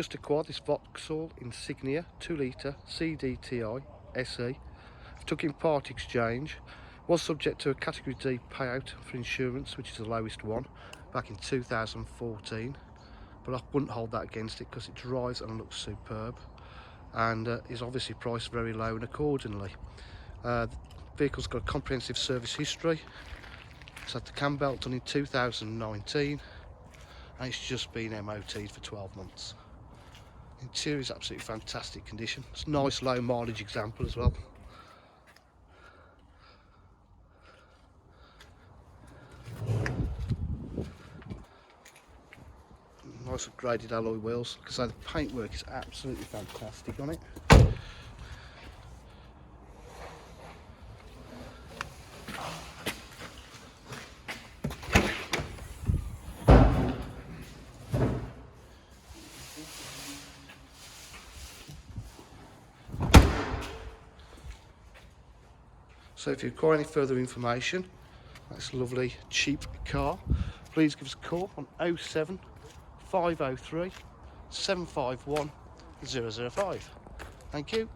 Just acquired this Vauxhall Insignia 2 litre CDTi SE. Took in part exchange. Was subject to a Category D payout for insurance, which is the lowest one, back in 2014. But I wouldn't hold that against it because it drives and looks superb, and is obviously priced very low and accordingly. The vehicle's got a comprehensive service history. It's had the CAMBELT done in 2019, and it's just been MOT'd for 12 months. The interior is absolutely fantastic condition. It's a nice low mileage example as well. Nice upgraded alloy wheels. Like I say, the paintwork is absolutely fantastic on it. So if you require any further information, that's a lovely cheap car, please give us a call on 07 503 751 005. Thank you.